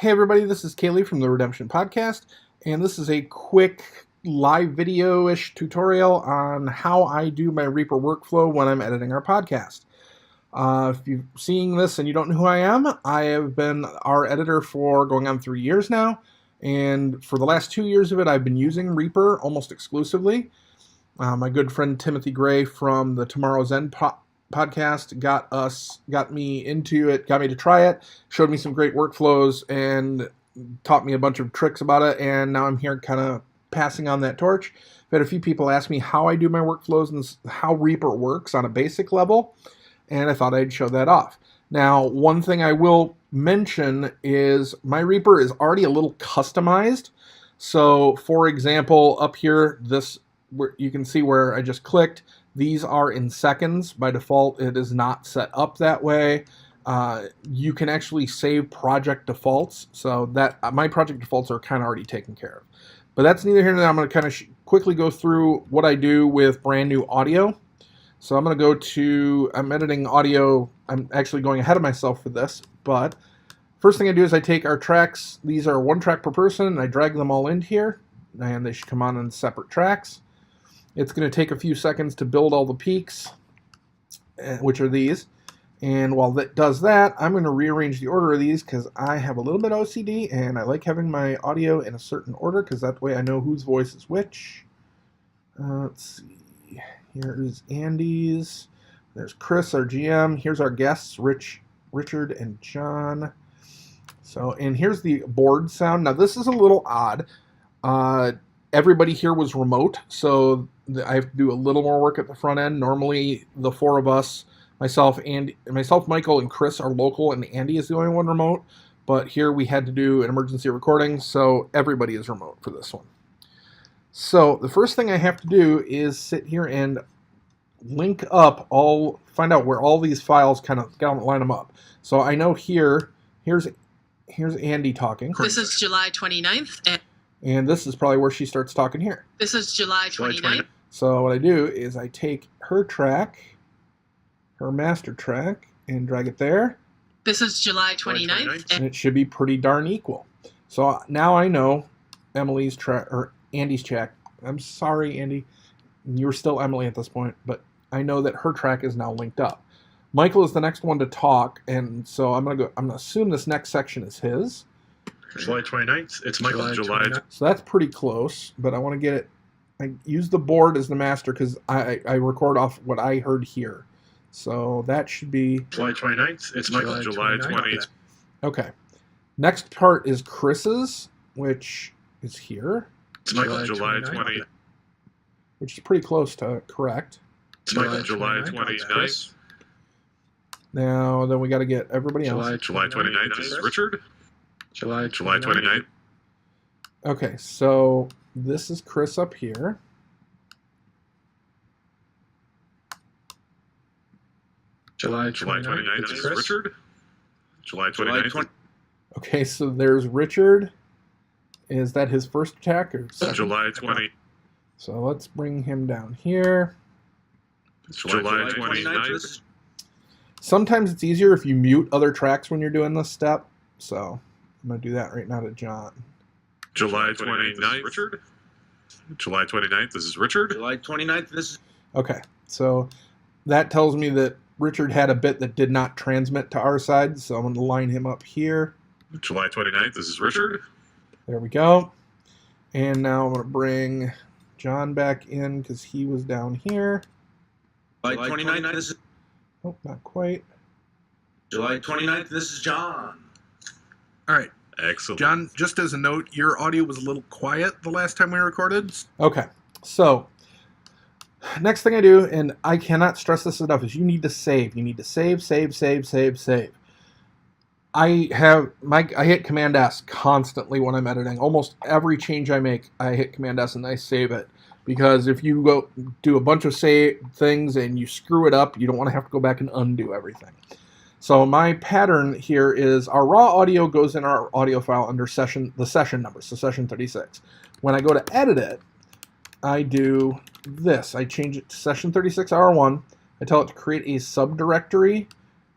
Hey everybody, this is Kaylee from the Redemption Podcast, and this is a quick live video-ish tutorial on how I do my Reaper workflow when I'm editing our podcast. If you're seeing this and you don't know who I have been our editor for going on 3 years now, and for the last 2 years of it, I've been using Reaper almost exclusively. My good friend Timothy Gray from the Tomorrow's End podcast got me into it, got me to try it, showed me some great workflows, and taught me a bunch of tricks about it, and now I'm here kind of passing on that torch. I've had a few people ask me how I do my workflows and how Reaper works on a basic level, and I thought I'd show that off. Now, one thing I will mention is my Reaper is already a little customized. So, for example, up here, where you can see where I just clicked. These are in seconds. By default, it is not set up that way. You can actually save project defaults, so that my project defaults are kind of already taken care of. But that's neither here nor there. I'm going to kind of quickly go through what I do with brand new audio. So I'm going to go to, I'm editing audio. I'm actually going ahead of myself for this, but first thing I do is I take our tracks. These are 1 track per person, and I drag them all into here, and they should come on separate tracks. It's going to take a few seconds to build all the peaks, which are these. And while that does that, I'm going to rearrange the order of these because I have a little bit of OCD and I like having my audio in a certain order because that way I know whose voice is which. Let's see. Here is Andy's. There's Chris, our GM. Here's our guests, Richard, and John. So, and here's the board sound. Now, this is a little odd. Everybody here was remote, so I have to do a little more work at the front end. Normally, the 4 of us, myself, Michael, and Chris are local, and Andy is the only one remote. But here we had to do an emergency recording, so everybody is remote for this one. So the first thing I have to do is sit here and link up find out where all these files kind of line them up. So I know here's Andy talking. This is July 29th. And this is probably where she starts talking here. This is July 29th. So what I do is I take her track, her master track, and drag it there. This is July 29th. And it should be pretty darn equal. So now I know Emily's track, or Andy's track. I'm sorry, Andy. You're still Emily at this point, but I know that her track is now linked up. Michael is the next one to talk, and so I'm going to assume this next section is his. July 29th. It's Michael. July. So that's pretty close, but I want to get it. I use the board as the master because I record off what I heard here. So that should be July 29th. It's Michael. July 20th. Okay. Next part is Chris's, which is here. It's Michael. July 20th. Which is pretty close to correct. It's Michael. July 29th. Now, then we got to get everybody else. July 29th. This is Richard. July 29th. Okay, so this is Chris up here. July 29th. This is Richard. July 29th. Okay, so there's Richard. Is that his first attack or second? July 20th. So let's bring him down here. July 29th. Sometimes it's easier if you mute other tracks when you're doing this step. So I'm going to do that right now to John. July 29th. Richard. July 29th. This is Richard. July 29th. This is... Okay, so that tells me that Richard had a bit that did not transmit to our side, so I'm going to line him up here. July 29th. This is Richard. There we go. And now I'm going to bring John back in because he was down here. July 29th. This is... Oh, not quite. July 29th. This is John. All right. Excellent. John, just as a note, your audio was a little quiet the last time we recorded. Okay. So, next thing I do, and I cannot stress this enough, is you need to save. You need to save. I hit Command S constantly when I'm editing. Almost every change I make, I hit Command S and I save it. Because if you go do a bunch of save things and you screw it up, you don't want to have to go back and undo everything. So my pattern here is our raw audio goes in our audio file under the session number, so session 36. When I go to edit it, I do this. I change it to session 36 R1. I tell it to create a subdirectory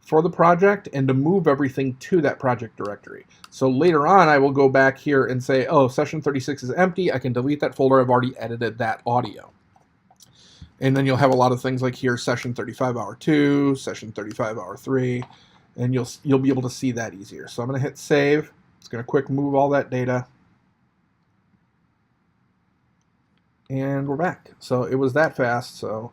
for the project and to move everything to that project directory. So later on, I will go back here and say, oh, session 36 is empty. I can delete that folder. I've already edited that audio. And then you'll have a lot of things like here, session 35 hour 2, session 35 hour 3, and you'll be able to see that easier. So I'm going to hit save. It's going to quick move all that data. And we're back. So it was that fast. So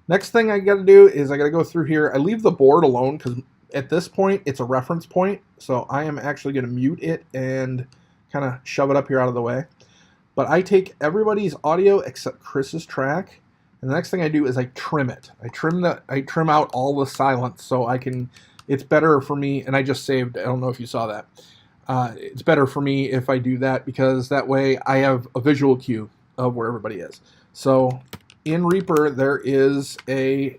next thing I got to do is I got to go through here. I leave the board alone because at this point it's a reference point. So I am actually going to mute it and kind of shove it up here out of the way. But I take everybody's audio except Chris's track. And the next thing I do is I trim it. I trim out all the silence so I can. It's better for me, and I just saved. I don't know if you saw that. It's better for me if I do that because that way I have a visual cue of where everybody is. So in Reaper there is a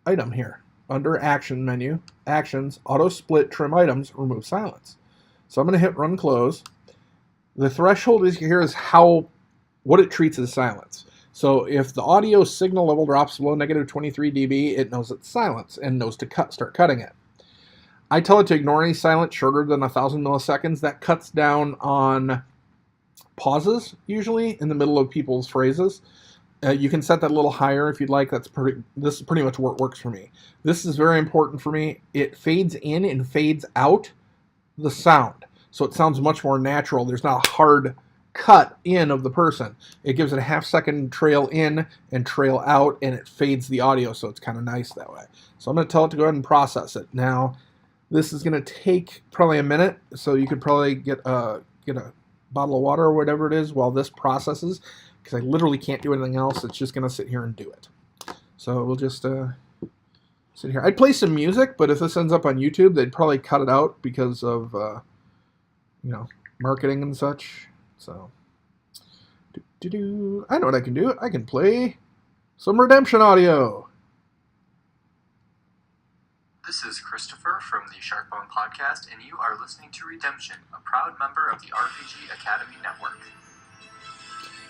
item here under Action menu, Actions, Auto Split, Trim Items, Remove Silence. So I'm going to hit Run Close. The threshold is here is what it treats as silence. So if the audio signal level drops below negative 23 dB, it knows it's silence and knows to start cutting it. I tell it to ignore any silence shorter than 1,000 milliseconds. That cuts down on pauses, usually, in the middle of people's phrases. You can set that a little higher if you'd like. This is pretty much what works for me. This is very important for me. It fades in and fades out the sound. So it sounds much more natural. There's not a hard cut in of the person. It gives it a half-second trail in and trail out, and it fades the audio, so it's kind of nice that way. So I'm going to tell it to go ahead and process it. Now, this is going to take probably a minute, so you could probably get a bottle of water or whatever it is while this processes, because I literally can't do anything else. It's just going to sit here and do it. So we'll just sit here. I'd play some music, but if this ends up on YouTube, they'd probably cut it out because of marketing and such. So, I know what I can do. I can play some Redemption audio. This is Christopher from the Sharkbone Podcast, and you are listening to Redemption, a proud member of the RPG Academy Network.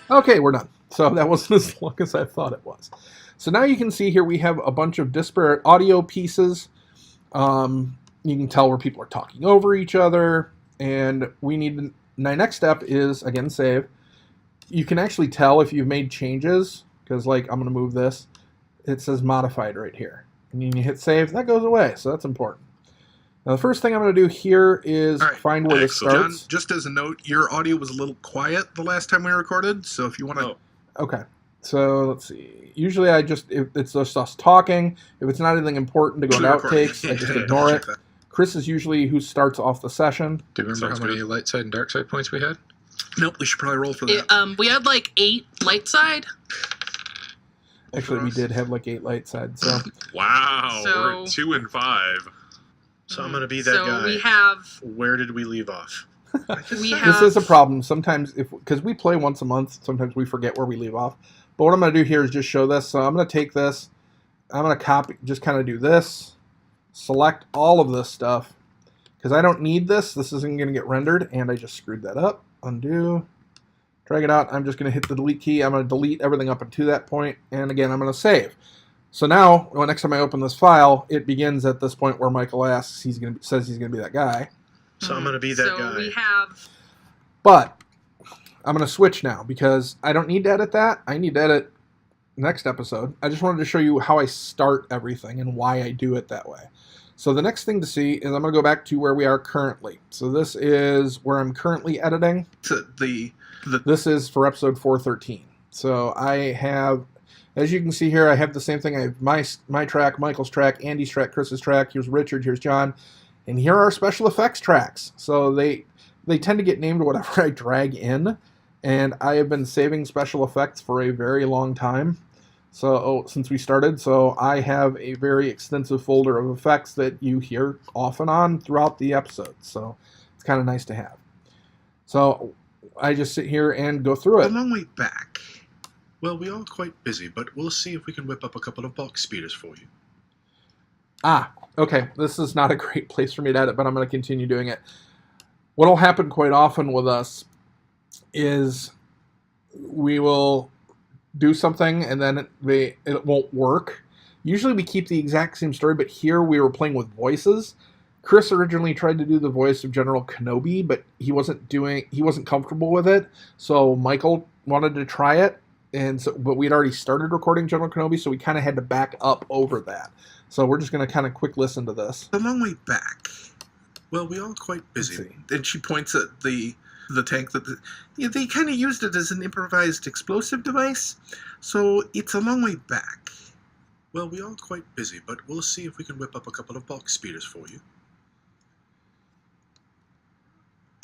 Okay, we're done. So that wasn't as long as I thought it was. So now you can see here we have a bunch of disparate audio pieces. You can tell where people are talking over each other, and my next step is, again, save. You can actually tell if you've made changes, because I'm going to move this. It says modified right here. And you hit save, that goes away, so that's important. Now the first thing I'm going to do here is find where this starts. John, just as a note, your audio was a little quiet the last time we recorded, so if you want to... Okay, so let's see. Usually if it's just us talking. If it's not anything important to go into outtakes, I just ignore it. Chris is usually who starts off the session. Do you remember how many light side and dark side points we had? Nope, we should probably roll for that. We had 8 light side. Actually, we did have 8 light sides. So. Wow, we're at 2 and 5. So I'm going to be that guy. So we have... Where did we leave off? This is a problem. Sometimes, because we play once a month, sometimes we forget where we leave off. But what I'm going to do here is just show this. So I'm going to take this. I'm going to copy, just kind of do this. Select all of this stuff. Because I don't need this. This isn't going to get rendered. And I just screwed that up. Undo. Drag it out. I'm just going to hit the delete key. I'm going to delete everything up until that point. And again, I'm going to save. So now, next time I open this file, it begins at this point where Michael asks, says he's going to be that guy. So I'm going to be that guy. So we have... But I'm going to switch now because I don't need to edit that. I need to edit next episode. I just wanted to show you how I start everything and why I do it that way. So the next thing to see is I'm going to go back to where we are currently. So this is where I'm currently editing. This is for episode 413. So I have, as you can see here, I have the same thing. I have my track, Michael's track, Andy's track, Chris's track. Here's Richard, here's John. And here are special effects tracks. So they tend to get named whatever I drag in. And I have been saving special effects for a very long time. Since we started, so I have a very extensive folder of effects that you hear off and on throughout the episode. So it's kind of nice to have. So I just sit here and go through it. A long way back. Well, we are quite busy, but we'll see if we can whip up a couple of box speeders for you. Okay. This is not a great place for me to edit, but I'm going to continue doing it. What will happen quite often with us is we will do something and then it won't work Usually we keep the exact same story, but here we were playing with voices. Chris originally tried to do the voice of General Kenobi, but he wasn't comfortable with it. So Michael wanted to try it, but we'd already started recording General Kenobi, so we kind of had to back up over that. So we're just going to kind of quick listen to this. A long way back. Well, we all quite busy. And she points at the tank that they kind of used it as an improvised explosive device, so it's a long way back. Well, we all quite busy, but we'll see if we can whip up a couple of box speeders for you.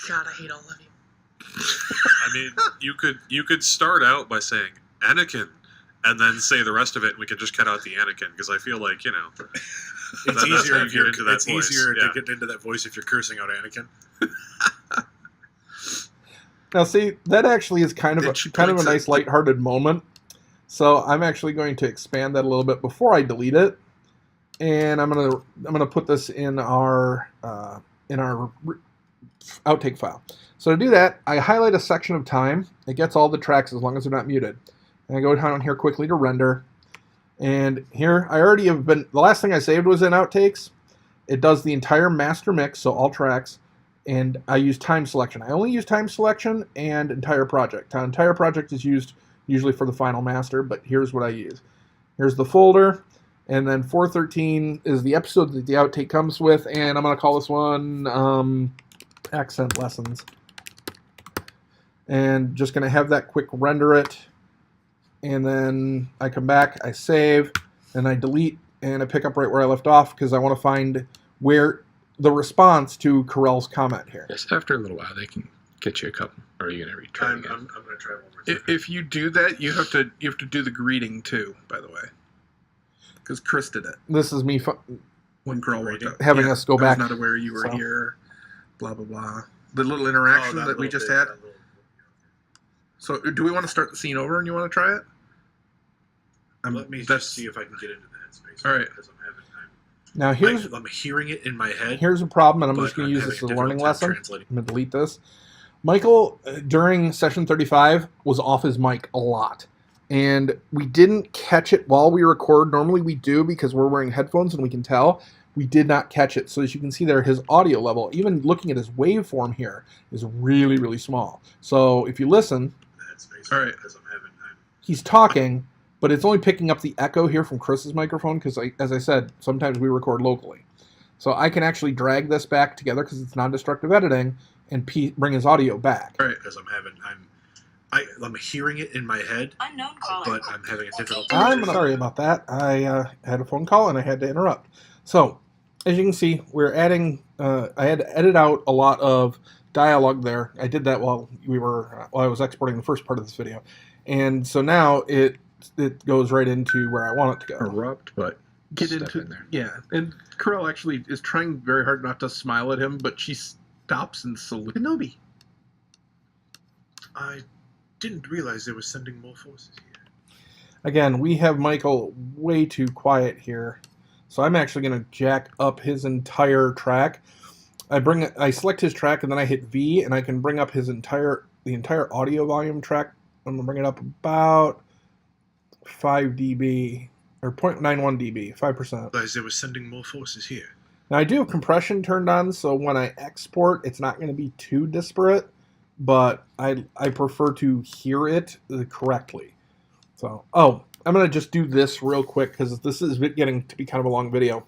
God, I hate all of you. I mean, you could start out by saying Anakin, and then say the rest of it, and we could just cut out the Anakin, because I feel like, It's easier to get into that voice. to get into that voice if you're cursing out Anakin. Now, see, that actually is kind of a nice lighthearted moment. So I'm actually going to expand that a little bit before I delete it, and I'm gonna put this in our outtake file. So to do that, I highlight a section of time. It gets all the tracks as long as they're not muted. And I go down here quickly to render. And here, I already have been, the last thing I saved was in outtakes. It does the entire master mix, so all tracks, and I use time selection. I only use time selection and entire project. Now, entire project is used usually for the final master, but here's what I use. Here's the folder, and then 413 is the episode that the outtake comes with, and I'm going to call this one Accent Lessons. And just going to have that quick render it, and then I come back, I save, and I delete, and I pick up right where I left off because I want to find where the response to Carell's comment here. Yes, after a little while, they can get you a couple. Or are you going to retry I'm again? going to try one more time. If you do that, you have to do the greeting too, by the way, because Chris did it This is me when Carell worked out. having us go back. I was not aware you were So. here. Blah blah blah. The little interaction that we just had. So, do we want to start the scene over, and you want to try it? Let me just see if I can get into that space. All right. Because Now I'm hearing it in my head. here's a problem, and I'm but just going to use this as a having learning difficult time lesson. translating. I'm going to delete this. Michael, during session 35, was off his mic a lot. And we didn't catch it while we record. Normally we do because we're wearing headphones and we can tell. We did not catch it. So as you can see there, his audio level, even looking at his waveform here, is really, really small. So if you listen, That space. All right. Because I'm he's talking, but it's only picking up the echo here from Chris's microphone because, as I said, sometimes we record locally. So I can actually drag this back together because it's non-destructive editing and bring his audio back. All right. Because I'm hearing it in my head, Unknown caller. but I'm having a difficult time. I'm sorry about that. I had a phone call and I had to interrupt. So, as you can see, we're adding. I had to edit out a lot of dialogue there. I did that while I was exporting the first part of this video, and so now it goes right into where I want it to go. Erupt, but Get step into in there. Yeah, and Carell actually is trying very hard not to smile at him, but she stops and salutes Kenobi. I didn't realize they were sending more forces here. Again, we have Michael way too quiet here, so I'm actually going to jack up his entire track. I select his track and then I hit V, and I can bring up the entire audio volume track. I'm going to bring it up about 5 dB or 0.91 dB, 5%. Realize they were sending more forces here. Now I do have compression turned on, so when I export, it's not going to be too disparate, but I prefer to hear it correctly. So, I'm going to just do this real quick because this is getting to be kind of a long video.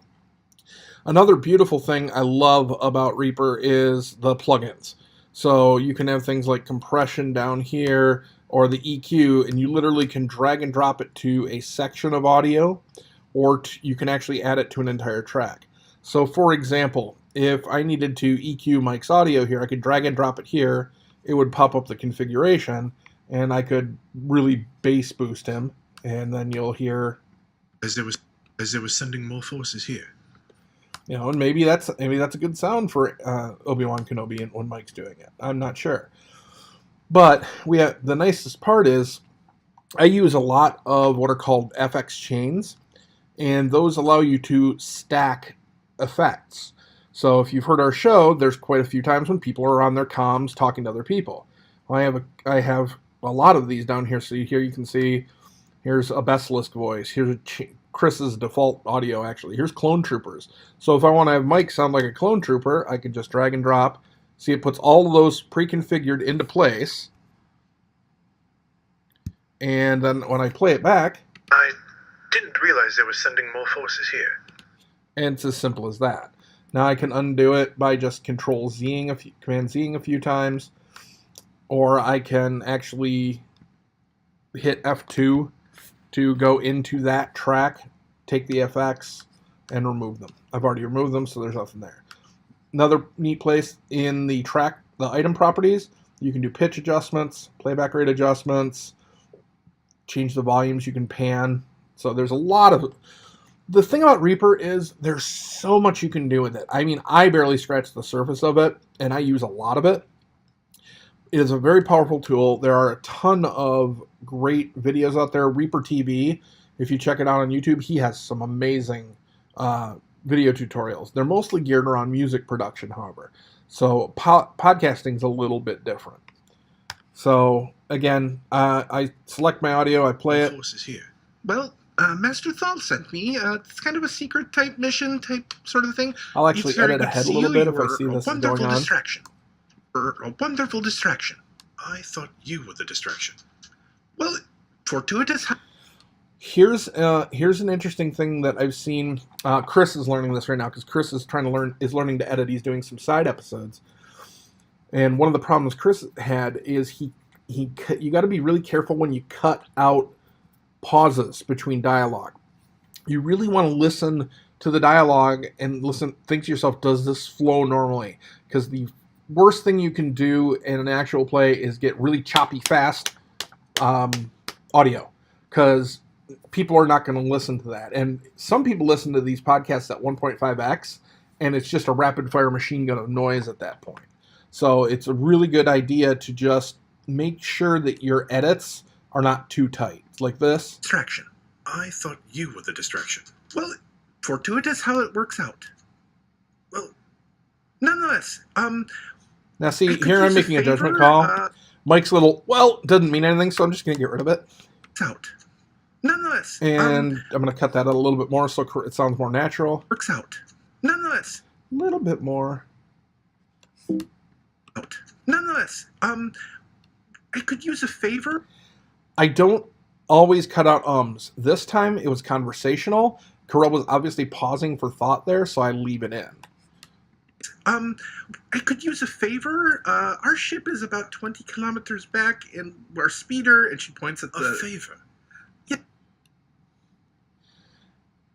Another beautiful thing I love about Reaper is the plugins. So you can have things like compression down here or the EQ, and you literally can drag and drop it to a section of audio, or you can actually add it to an entire track. So for example, if I needed to EQ Mike's audio here, I could drag and drop it here. It would pop up the configuration, and I could really bass boost him, and then you'll hear As they were sending more forces here. and maybe that's a good sound for Obi-Wan Kenobi and when Mike's doing it. I'm not sure. But the nicest part is I use a lot of what are called FX chains, and those allow you to stack effects. So if you've heard our show, there's quite a few times when people are on their comms talking to other people. Well, I have a lot of these down here. So here you can see, here's a Basilisk voice. Here's a Chris's default audio, actually. Here's clone troopers. So if I want to have Mike sound like a clone trooper, I can just drag and drop. See, it puts all of those pre-configured into place. And then when I play it back... I didn't realize they were sending more forces here. And it's as simple as that. Now I can undo it by just Command-Zing a few times. Or I can actually hit F2 to go into that track, take the FX, and remove them. I've already removed them, so there's nothing there. Another neat place in the track, the item properties, you can do pitch adjustments, playback rate adjustments, change the volumes, you can pan. So there's a lot of... The thing about Reaper is there's so much you can do with it. I mean, I barely scratched the surface of it, and I use a lot of it. It is a very powerful tool. There are a ton of great videos out there. Reaper TV, if you check it out on YouTube, he has some amazing video tutorials. They're mostly geared around music production, however. So podcasting's a little bit different. So again, I select my audio, I play it. Forces here. Well, Master Thal sent me. It's kind of a secret type mission type sort of thing. I'll actually It's very edit good ahead to a little see you. bit if I You see were this a is wonderful going on. distraction. A wonderful distraction. I thought you were the distraction. Well, fortuitous. Here's an interesting thing that I've seen. Chris is learning this right now because Chris is learning to edit. He's doing some side episodes, and one of the problems Chris had is you got to be really careful when you cut out pauses between dialogue. You really want to listen to the dialogue and think to yourself, does this flow normally? Because the worst thing you can do in an actual play is get really choppy fast audio, because people are not going to listen to that. And some people listen to these podcasts at 1.5x, and it's just a rapid fire machine gun of noise at that point. So it's a really good idea to just make sure that your edits are not too tight. Like this. Distraction. I thought you were the distraction. Well, fortuitous how it works out. Well, nonetheless, Now see, I could here I'm use making a favor, judgment call. Mike's little, well, doesn't mean anything, so I'm just going to get rid of it. out. Nonetheless, And I'm going to cut that out a little bit more so it sounds more natural. works out. Nonetheless, A little bit more. out. Nonetheless, I could use a favor. I don't always cut out ums. This time it was conversational. Carell was obviously pausing for thought there, so I leave it in. I could use a favor. Our ship is about 20 kilometers back, and our speeder, and she points at A the... favor.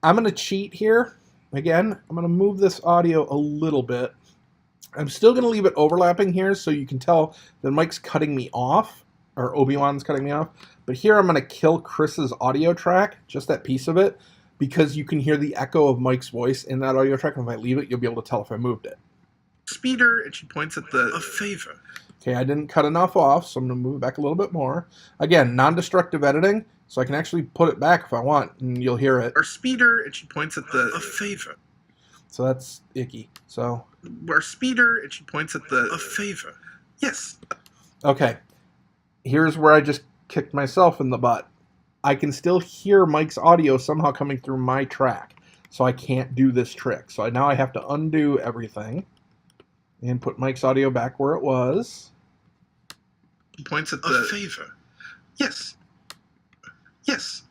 I'm going to cheat here. Again, I'm going to move this audio a little bit. I'm still going to leave it overlapping here so you can tell that Mike's cutting me off, or Obi-Wan's cutting me off. But here I'm going to kill Chris's audio track, just that piece of it, because you can hear the echo of Mike's voice in that audio track. And if I leave it, you'll be able to tell if I moved it. speeder, and she points at the... A favor. Okay, I didn't cut enough off, so I'm going to move it back a little bit more. Again, non-destructive editing, so I can actually put it back if I want, and you'll hear it. Our speeder, and she points at the... A favor. So that's icky. So, Our speeder, and she points at the... A favor. Yes. okay. Here's where I just kicked myself in the butt. I can still hear Mike's audio somehow coming through my track, so I can't do this trick. So now I have to undo everything and put Mike's audio back where it was. She points at A the... favor. Yes. Yes.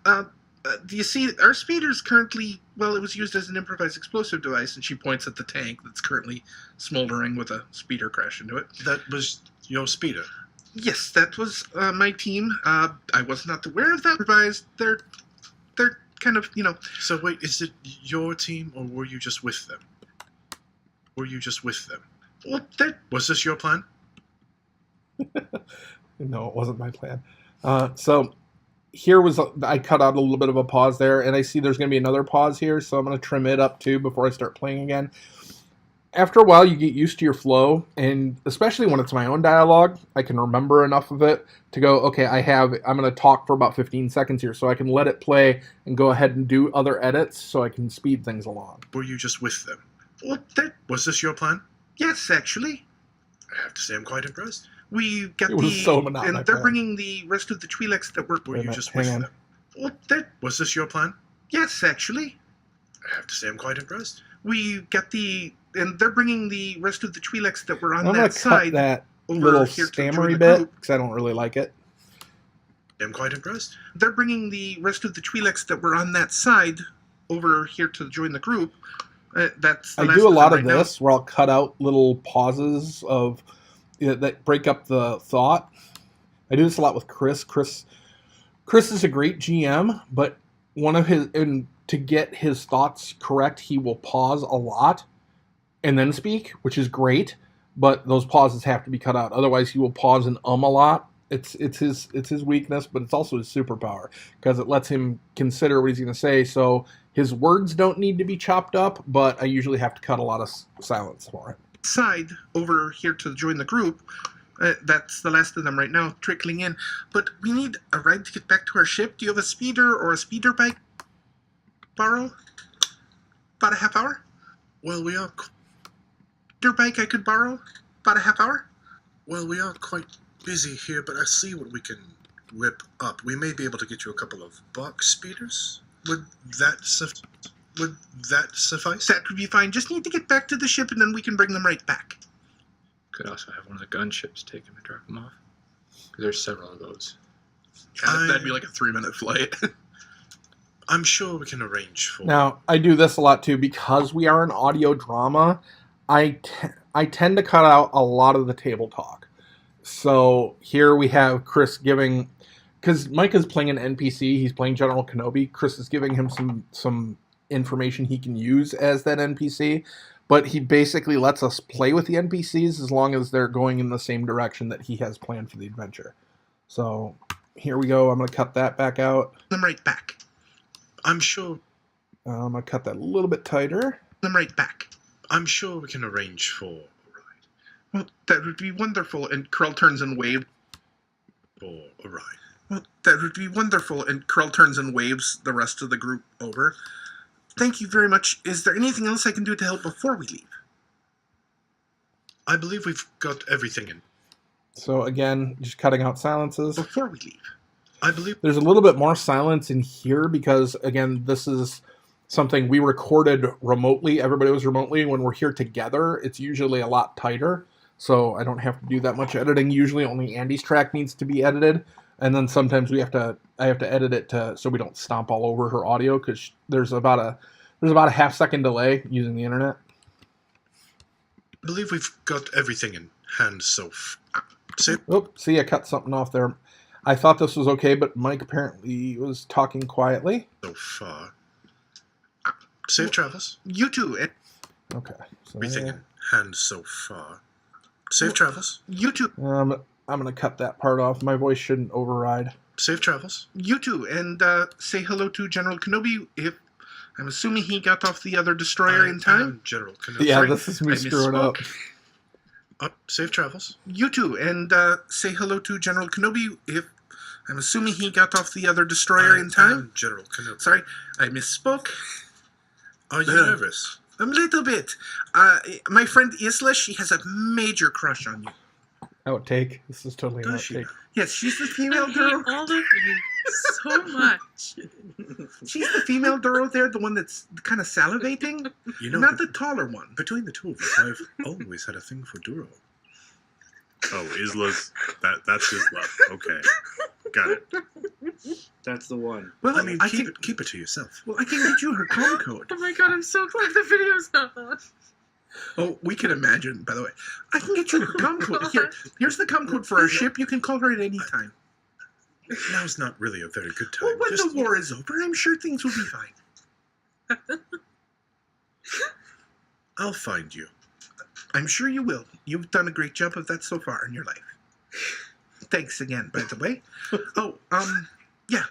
Do you see, our speeder's currently, well, it was used as an improvised explosive device, and she points at the tank that's currently smoldering with a speeder crash into it. That was your speeder. Yes, that was my team. I was not aware of that. Improvised. They're kind of, So wait, is it your team or were you just with them? Were you just with them? well, they're... Was this your plan? No, it wasn't my plan. So here was, I cut out a little bit of a pause there, and I see there's going to be another pause here, so I'm going to trim it up too before I start playing again. After a while, you get used to your flow, and especially when it's my own dialogue, I can remember enough of it to go, okay, I'm going to talk for about 15 seconds here, so I can let it play and go ahead and do other edits so I can speed things along. Were you just with them? Well, they're... Was this your plan? Yes, actually. I have to say I'm quite impressed. We got It was so not and my they're plan. bringing the rest of the Twi'leks that were... Were Wait a you minute, just hang with on. them? Well, they're... Was this your plan? Yes, actually. I have to say I'm quite impressed. We got and they're bringing the rest of the Twi'leks that were on I'm going that to cut side that over little here to join stammery the bit group. because I don't really like it. I'm quite impressed. They're bringing the rest of the Twi'leks that were on that side over here to join the group. That's the I last do a lot them of right this where I'll cut out little pauses that break up the thought. I do this a lot with Chris. Chris is a great GM, but to get his thoughts correct, he will pause a lot and then speak, which is great. But those pauses have to be cut out. Otherwise, he will pause and a lot. It's his weakness, but it's also his superpower because it lets him consider what he's going to say. So his words don't need to be chopped up, but I usually have to cut a lot of silence for him. Side over here to join the group. That's the last of them right now, trickling in. But we need a ride to get back to our ship. Do you have a speeder or a speeder bike? Borrow? About a half hour? Well, we are... Speeder bike I could borrow? About a half hour? Well, we are quite busy here, but I see what we can whip up. We may be able to get you a couple of box speeders. Would that suffice? That would be fine. Just need to get back to the ship and then we can bring them right back. Could also have one of the gunships take him and drop him off. 'Cause there's several of those. That'd be like a 3-minute flight. I'm sure we can arrange for... Now, I do this a lot too because we are an audio drama. I tend to cut out a lot of the table talk. So here we have Chris giving, because Mike is playing an NPC, he's playing General Kenobi. Chris is giving him some information he can use as that NPC, but he basically lets us play with the NPCs as long as they're going in the same direction that he has planned for the adventure. So here we go. I'm going to cut that back out. Them right back. I'm sure... I'm going to cut that a little bit tighter. Them right back. I'm sure we can arrange for a ride. Well, that would be wonderful. And Krell turns and waves. For a ride. Well, that would be wonderful. And Krell turns and waves the rest of the group over. Thank you very much. Is there anything else I can do to help before we leave? I believe we've got everything in. So again, just cutting out silences. Before we leave. I believe... There's a little bit more silence in here because, again, this is something we recorded remotely. Everybody was remotely. When we're here together, it's usually a lot tighter. So I don't have to do that much editing. Usually only Andy's track needs to be edited. And then sometimes I have to edit it so we don't stomp all over her audio because there's about a half-second delay using the internet. I believe we've got everything in hand so far. See, I cut something off there. I thought this was okay, but Mike apparently was talking quietly. So far. Safe travels. You too. Okay. So Everything in hand so far. Safe travels. You too. I'm going to cut that part off. My voice shouldn't override. Safe travels. You too. And say hello to General Kenobi. I'm assuming he got off the other destroyer in time. General Kenobi. Yeah, Sorry, this is me I screwing up. Safe travels. You too. And say hello to General Kenobi. I'm assuming he got off the other destroyer in time. General Kenobi. Sorry, I misspoke. Are you nervous? A little bit. My friend Isla, she has a major crush on you. Outtake. This is totally an Does she? outtake. Yes, she's the I female hate girl. all of you so much. She's the female Duro there, the one that's kind of salivating. You know, Not the taller one. between the two of us, I've always had a thing for Duro. Oh, Isla's that's Isla. Okay, got it. That's the one. Well, I mean, I keep it to yourself. Well, I can get you her com code. Oh my god, I'm so glad the video's not on. Oh, we can imagine, by the way. I can get you her com code. Here's the com code for our ship. You can call her at any time. Now's not really a very good time. Well, when Just- the war is over, I'm sure things will be fine. I'll find you. I'm sure you will. You've done a great job of that so far in your life. Thanks again, by the way. Oh, yeah.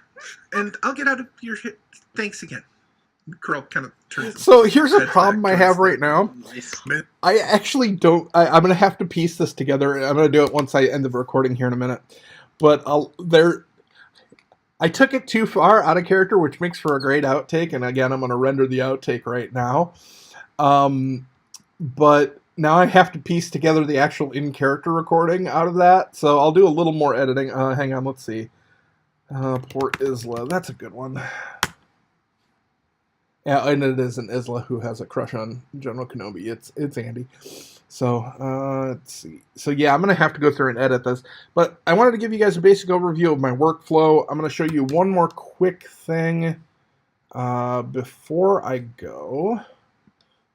And I'll get out of your ship. Thanks again. Crow kind of turns. So here's a heads problem back I towards have the- right now. Nice. I actually don't. I'm going to have to piece this together. I'm going to do it once I end the recording here in a minute. But I took it too far out of character, which makes for a great outtake. And again, I'm going to render the outtake right now. But now I have to piece together the actual in-character recording out of that. So I'll do a little more editing. Hang on, let's see. Poor Isla. That's a good one. Yeah, and it isn't Isla who has a crush on General Kenobi. It's Andy. So let's see. So yeah, I'm gonna have to go through and edit this, but I wanted to give you guys a basic overview of my workflow. I'm gonna show you one more quick thing before I go.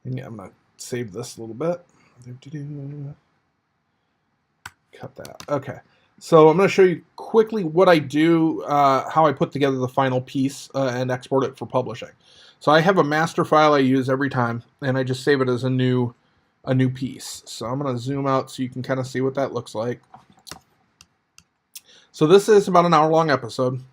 And yeah, I'm gonna save this a little bit. Cut that. Okay. So I'm going to show you quickly what I do, how I put together the final piece and export it for publishing. So I have a master file I use every time, and I just save it as a new piece. So I'm going to zoom out so you can kind of see what that looks like. So this is about an hour-long episode.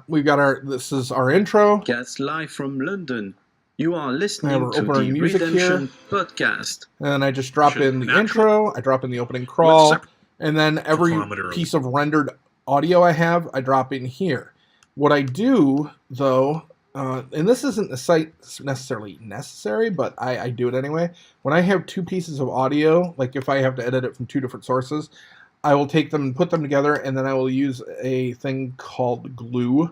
We've got this is our intro. Podcast live from London. You are listening we're to the opening music Redemption here. Podcast. And then I just drop in the Naturally. intro, I drop in the opening crawl, separate and then every kilometer of- piece of rendered audio I have, I drop in here. What I do, though, and this isn't necessarily necessary, but I do it anyway. When I have two pieces of audio, like if I have to edit it from two different sources, I will take them and put them together, and then I will use a thing called glue.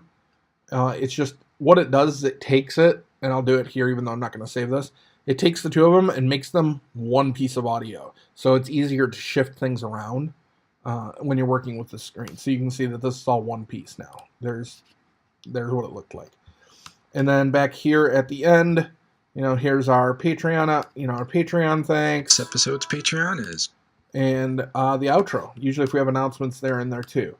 It's just, what it does is it takes it, and I'll do it here even though I'm not going to save this. It takes the two of them and makes them one piece of audio. So it's easier to shift things around when you're working with the screen. So you can see that this is all one piece now. There's what it looked like. And then back here at the end, here's our Patreon, our Patreon thanks. This episode's Patreon is. And the outro. Usually if we have announcements, they're in there too.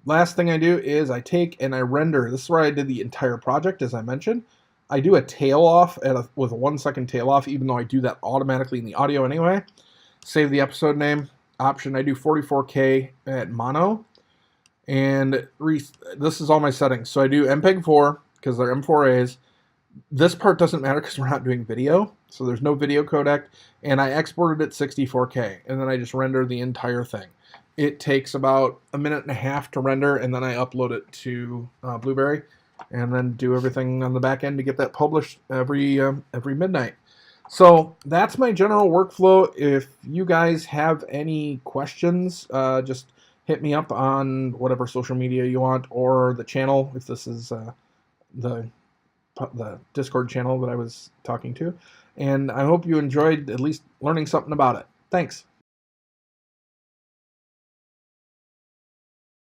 Last thing I do is I take and I render. This is where I did the entire project, as I mentioned. I do a tail off with a 1 second tail off, even though I do that automatically in the audio anyway. Save the episode name option. I do 44K at mono. And this is all my settings. So I do MPEG 4 because they're M4As. This part doesn't matter because we're not doing video. So there's no video codec. And I exported it 64K. And then I just render the entire thing. It takes about a minute and a half to render. And then I upload it to Blueberry. And then do everything on the back end to get that published every midnight. So that's my general workflow. If you guys have any questions, just hit me up on whatever social media you want, or the channel if this is the Discord channel that I was talking to. And I hope you enjoyed at least learning something about it. Thanks.